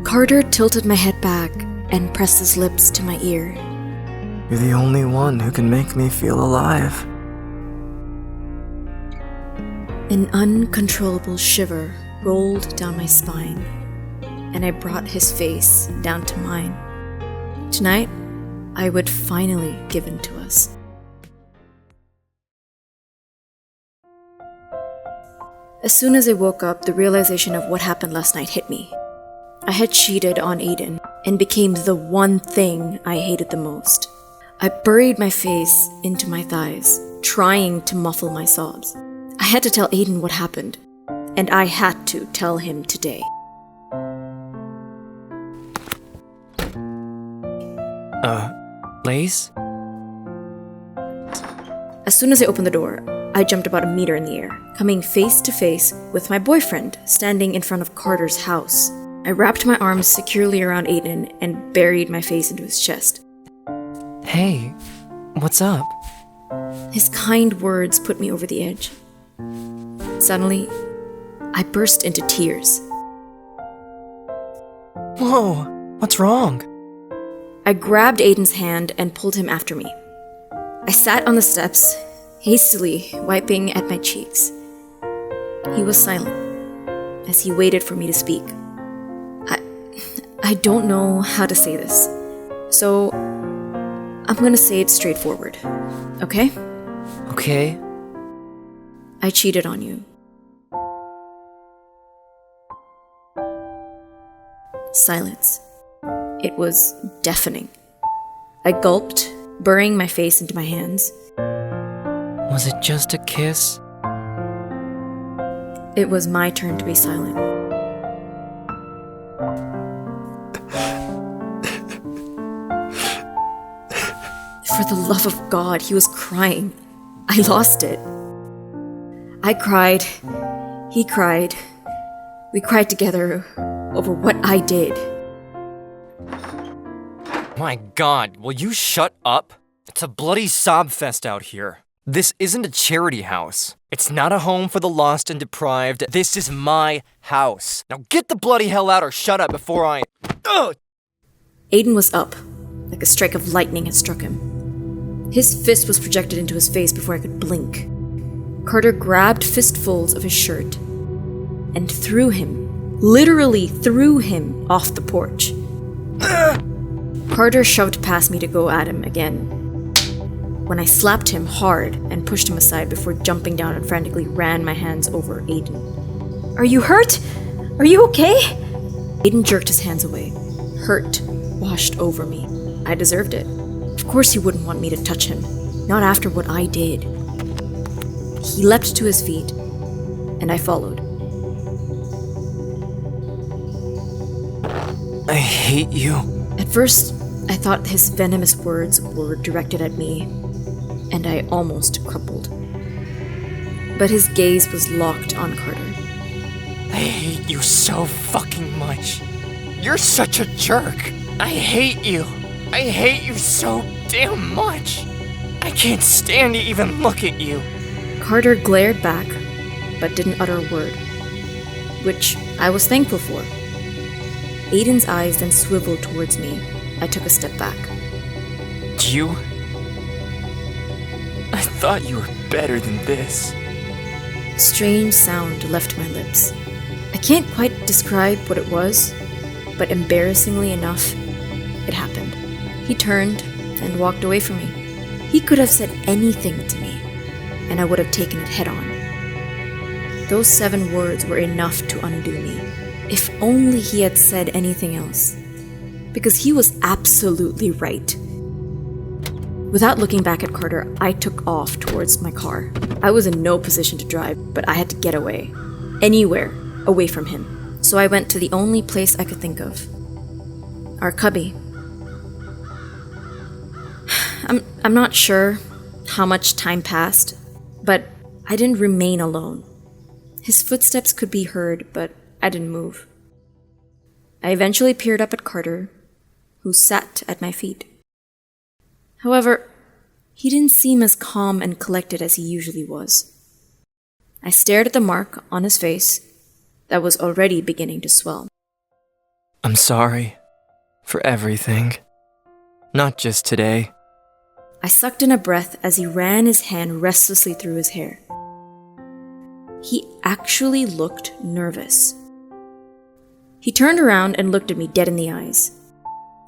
Carter tilted my head back and pressed his lips to my ear. You're the only one who can make me feel alive. An uncontrollable shiver rolled down my spine, and I brought his face down to mine. Tonight, I would finally give in to us. As soon as I woke up, the realization of what happened last night hit me. I had cheated on Aiden and became the one thing I hated the most. I buried my face into my thighs, trying to muffle my sobs. I had to tell Aiden what happened, and I had to tell him today. Lace? As soon as I opened the door, I jumped about a meter in the air, coming face to face with my boyfriend standing in front of Carter's house. I wrapped my arms securely around Aiden and buried my face into his chest. Hey, what's up? His kind words put me over the edge. Suddenly, I burst into tears. Whoa, what's wrong? I grabbed Aiden's hand and pulled him after me. I sat on the steps, hastily wiping at my cheeks. He was silent as he waited for me to speak. I don't know how to say this, so I'm gonna say it straightforward, okay? Okay. I cheated on you. Silence. It was deafening. I gulped, burying my face into my hands. Was it just a kiss? It was my turn to be silent. For the love of God, he was crying. I lost it. I cried. He cried. We cried together over what I did. My God, will you shut up? It's a bloody sob fest out here. This isn't a charity house. It's not a home for the lost and deprived. This is my house. Now get the bloody hell out or shut up before I... Ugh! Aiden was up, like a strike of lightning had struck him. His fist was projected into his face before I could blink. Carter grabbed fistfuls of his shirt and threw him, literally threw him off the porch. Carter shoved past me to go at him again, when I slapped him hard and pushed him aside before jumping down and frantically ran my hands over Aiden. "Are you hurt? Are you okay?" Aiden jerked his hands away. Hurt washed over me. I deserved it. Of course he wouldn't want me to touch him, not after what I did. He leapt to his feet, and I followed. I hate you. At first, I thought his venomous words were directed at me, and I almost crumpled. But his gaze was locked on Carter. I hate you so fucking much. You're such a jerk. I hate you. I hate you so damn much. I can't stand to even look at you. Carter glared back, but didn't utter a word, which I was thankful for. Aiden's eyes then swiveled towards me. I took a step back. You? I thought you were better than this. A strange sound left my lips. I can't quite describe what it was, but embarrassingly enough, it happened. He turned and walked away from me. He could have said anything to me, and I would have taken it head on. Those 7 words were enough to undo me. If only he had said anything else. Because he was absolutely right. Without looking back at Carter, I took off towards my car. I was in no position to drive, but I had to get away. Anywhere away from him. So I went to the only place I could think of. Our cubby. I'm not sure how much time passed, but I didn't remain alone. His footsteps could be heard, but I didn't move. I eventually peered up at Carter, who sat at my feet. However, he didn't seem as calm and collected as he usually was. I stared at the mark on his face that was already beginning to swell. I'm sorry for everything. Not just today. I sucked in a breath as he ran his hand restlessly through his hair. He actually looked nervous. He turned around and looked at me dead in the eyes.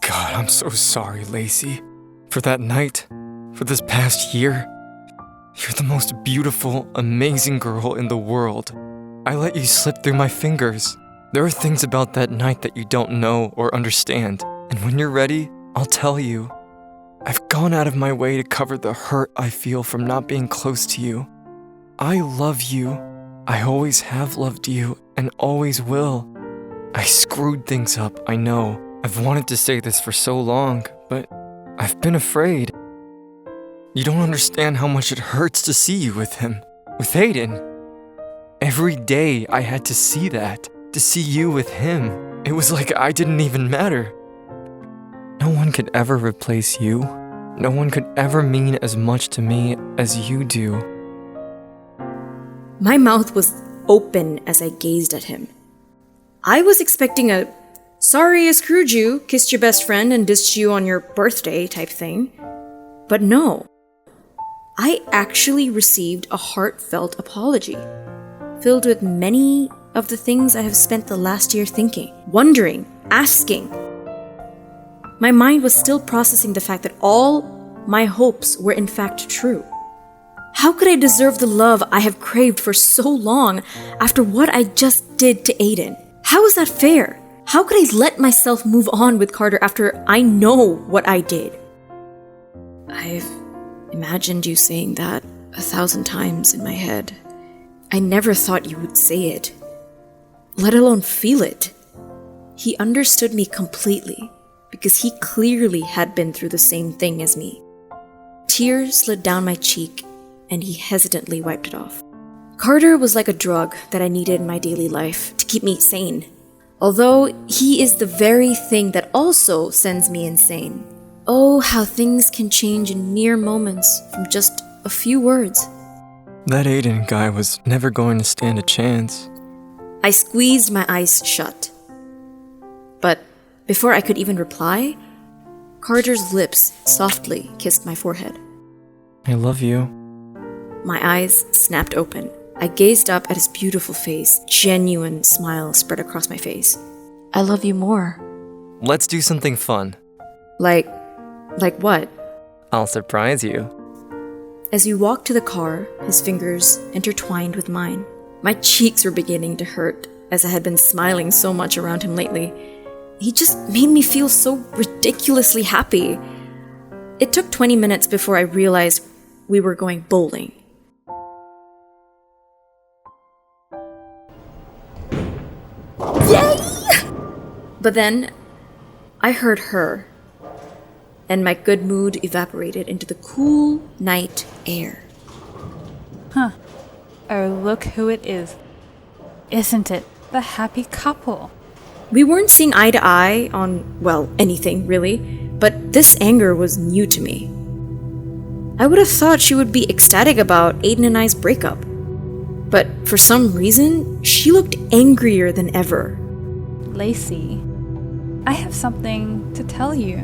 God, I'm so sorry, Lacey. For that night, for this past year. You're the most beautiful, amazing girl in the world. I let you slip through my fingers. There are things about that night that you don't know or understand. And when you're ready, I'll tell you. I've gone out of my way to cover the hurt I feel from not being close to you. I love you. I always have loved you and always will. I screwed things up, I know. I've wanted to say this for so long, but I've been afraid. You don't understand how much it hurts to see you with him, with Aiden. Every day I had to see that, to see you with him. It was like I didn't even matter. No one could ever replace you. No one could ever mean as much to me as you do. My mouth was open as I gazed at him. I was expecting a sorry I screwed you, kissed your best friend and dissed you on your birthday type thing. But no. I actually received a heartfelt apology, filled with many of the things I have spent the last year thinking, wondering, asking. My mind was still processing the fact that all my hopes were in fact true. How could I deserve the love I have craved for so long after what I just did to Aiden? How is that fair? How could I let myself move on with Carter after I know what I did? I've imagined you saying that 1,000 times in my head. I never thought you would say it, let alone feel it. He understood me completely because he clearly had been through the same thing as me. Tears slid down my cheek and he hesitantly wiped it off. Carter was like a drug that I needed in my daily life to keep me sane. Although he is the very thing that also sends me insane. Oh, how things can change in mere moments from just a few words. That Aiden guy was never going to stand a chance. I squeezed my eyes shut. But before I could even reply, Carter's lips softly kissed my forehead. I love you. My eyes snapped open. I gazed up at his beautiful face. Genuine smile spread across my face. I love you more. Let's do something fun. Like what? I'll surprise you. As we walked to the car, his fingers intertwined with mine. My cheeks were beginning to hurt as I had been smiling so much around him lately. He just made me feel so ridiculously happy. It took 20 minutes before I realized we were going bowling. Yay! But then, I heard her, and my good mood evaporated into the cool night air. Huh. Oh, look who it is. Isn't it the happy couple? We weren't seeing eye to eye on, well, anything really, but this anger was new to me. I would have thought she would be ecstatic about Aiden and I's breakup. But for some reason, she looked angrier than ever. Lacey, I have something to tell you.